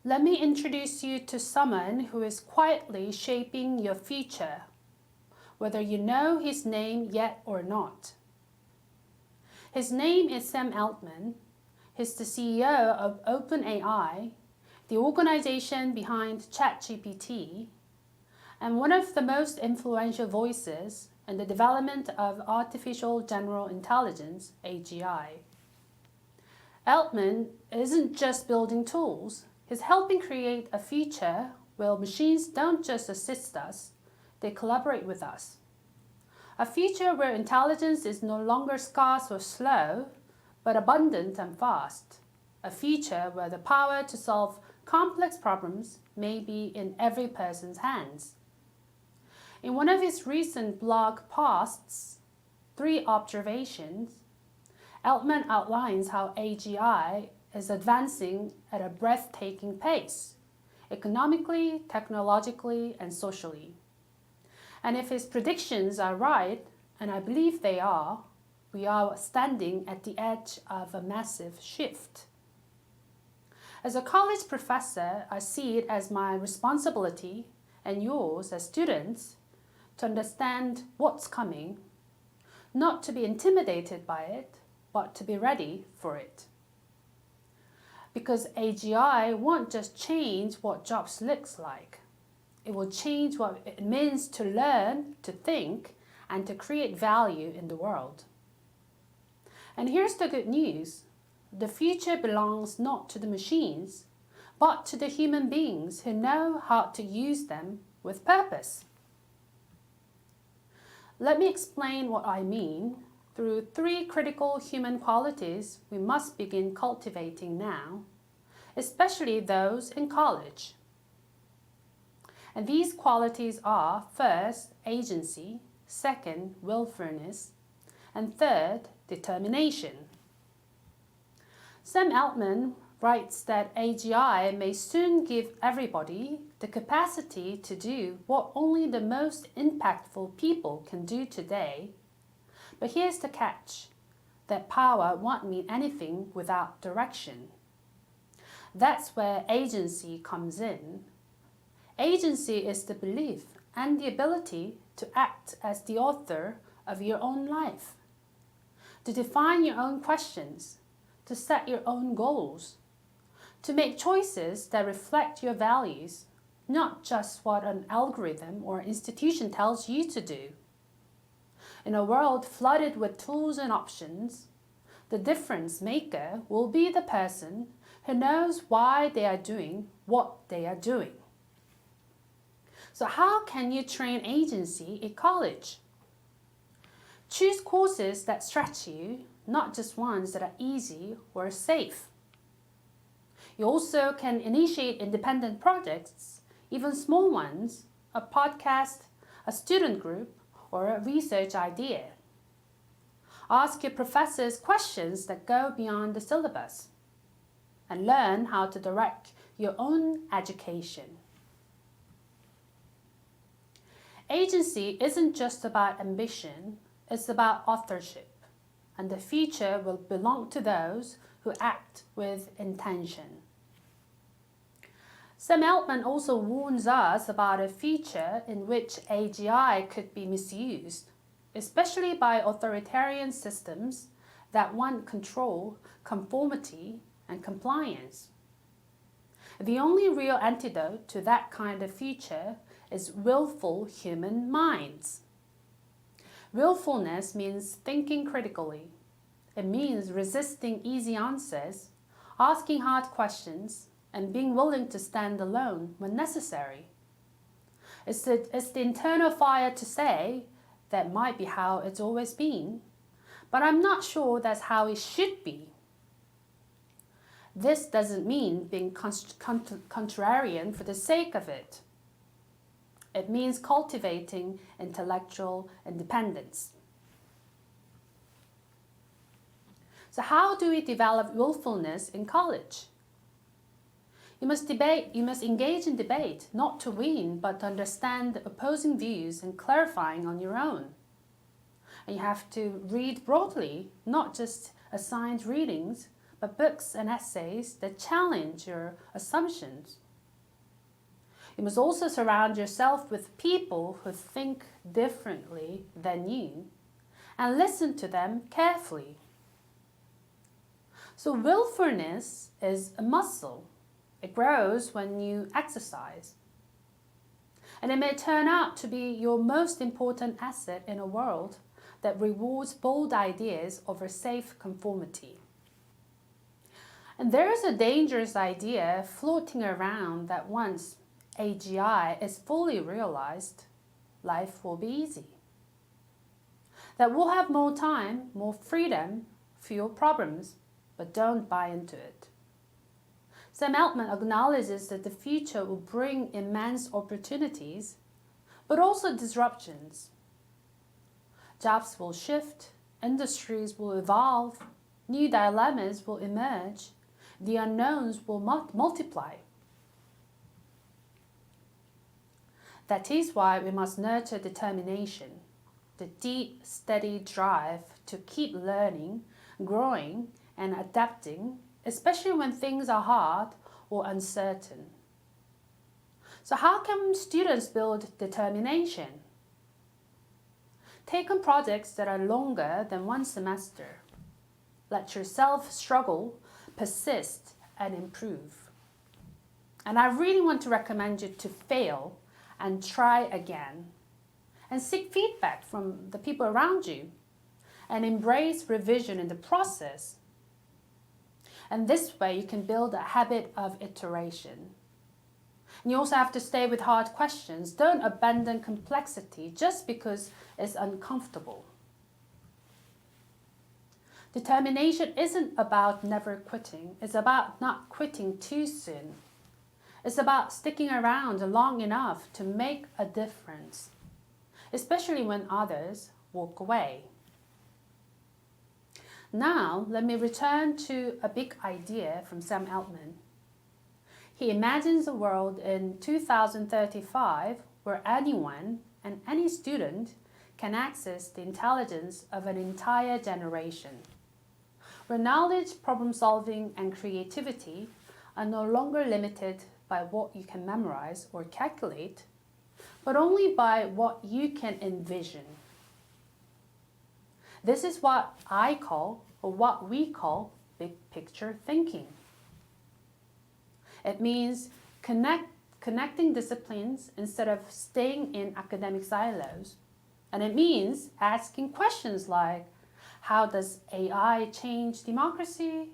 Let me introduce you to someone who is quietly shaping your future, whether you know his name yet or not. His name is Sam Altman. He's the CEO of OpenAI, the organization behind ChatGPT, and one of the most influential voices in the development of artificial general intelligence, AGI. Altman isn't just building tools, he's helping create a future where machines don't just assist us, they collaborate with us. A future where intelligence is no longer scarce or slow, but abundant and fast. A future where the power to solve complex problems may be in every person's hands. In one of his recent blog posts, 3 Observations, Altman outlines how AGI is advancing at a breathtaking pace, economically, technologically, and socially. And if his predictions are right, and I believe they are, we are standing at the edge of a massive shift. As a college professor, I see it as my responsibility, and yours as students, to understand what's coming, not to be intimidated by it, but to be ready for it. Because AGI won't just change what jobs looks like. It will change what it means to learn, to think, and to create value in the world. And here's the good news. The future belongs not to the machines, but to the human beings who know how to use them with purpose. Let me explain what I mean through 3 critical human qualities we must begin cultivating now, especially those in college. And these qualities are, first, agency, second, willfulness, and third, determination. Sam Altman writes that AGI may soon give everybody the capacity to do what only the most impactful people can do today. But here's the catch. That power won't mean anything without direction. That's where agency comes in. Agency is the belief and the ability to act as the author of your own life, to define your own questions, to set your own goals, to make choices that reflect your values, not just what an algorithm or institution tells you to do. In a world flooded with tools and options, the difference maker will be the person who knows why they are doing what they are doing. So how can you train agency in college? Choose courses that stretch you, not just ones that are easy or safe. You also can initiate independent projects, even small ones, a podcast, a student group, or a research idea. Ask your professors questions that go beyond the syllabus, and learn how to direct your own education. Agency isn't just about ambition, it's about authorship, and the future will belong to those who act with intention. Sam Altman also warns us about a future in which AGI could be misused, especially by authoritarian systems that want control, conformity, and compliance. The only real antidote to that kind of future is willful human minds. Willfulness means thinking critically. It means resisting easy answers, asking hard questions, and being willing to stand alone when necessary. It's the internal fire to say, that might be how it's always been, but I'm not sure that's how it should be. This doesn't mean being contrarian for the sake of it. It means cultivating intellectual independence. So how do we develop willfulness in college? You must engage in debate, not to win, but to understand the opposing views and clarifying on your own. And you have to read broadly, not just assigned readings, but books and essays that challenge your assumptions. You must also surround yourself with people who think differently than you and listen to them carefully. So willfulness is a muscle. It grows when you exercise. And it may turn out to be your most important asset in a world that rewards bold ideas over safe conformity. And there is a dangerous idea floating around that once AGI is fully realized, life will be easy. That we'll have more time, more freedom, fewer problems, but don't buy into it. Sam Altman acknowledges that the future will bring immense opportunities, but also disruptions. Jobs will shift, industries will evolve, new dilemmas will emerge, the unknowns will multiply. That is why we must nurture determination, the deep, steady drive to keep learning, growing, and adapting, especially when things are hard or uncertain. So how can students build determination? Take on projects that are longer than one semester. Let yourself struggle, persist, and improve. And I really want to recommend you to fail and try again. And seek feedback from the people around you. And embrace revision in the process. And this way you can build a habit of iteration. And you also have to stay with hard questions. Don't abandon complexity just because it's uncomfortable. Determination isn't about never quitting. It's about not quitting too soon. It's about sticking around long enough to make a difference, especially when others walk away. Now, let me return to a big idea from Sam Altman. He imagines a world in 2035 where anyone and any student can access the intelligence of an entire generation, where knowledge, problem solving, and creativity are no longer limited by what you can memorize or calculate, but only by what you can envision. This is what I call, or what we call, big picture thinking. It means connecting disciplines instead of staying in academic silos. And it means asking questions like, how does AI change democracy?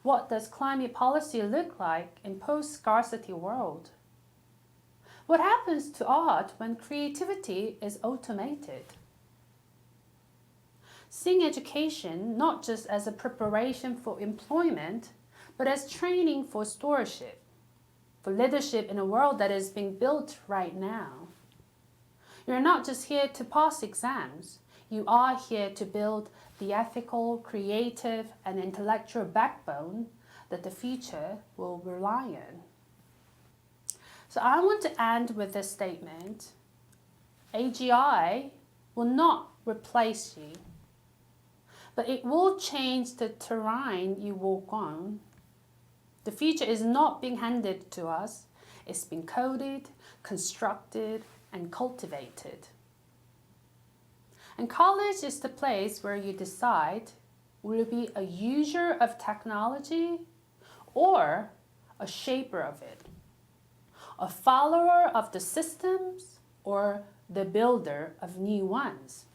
What does climate policy look like in post-scarcity world? What happens to art when creativity is automated? Seeing education not just as a preparation for employment, but as training for stewardship, for leadership in a world that is being built right now. You're not just here to pass exams. You are here to build the ethical, creative, and intellectual backbone that the future will rely on. So I want to end with this statement. AGI will not replace you, but it will change the terrain you walk on. The future is not being handed to us. It's been coded, constructed, and cultivated. And college is the place where you decide, will you be a user of technology or a shaper of it? A follower of the systems or the builder of new ones?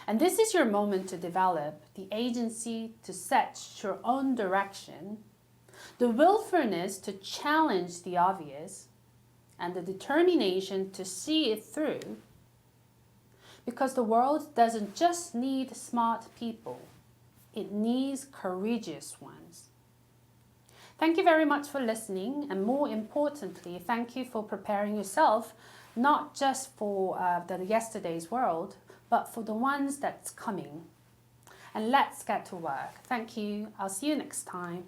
And this is your moment to develop the agency to set your own direction, the willfulness to challenge the obvious, and the determination to see it through. Because the world doesn't just need smart people, it needs courageous ones. Thank you very much for listening, and more importantly, thank you for preparing yourself, not just for the yesterday's world, but for the ones that's coming. And let's get to work. Thank you. I'll see you next time.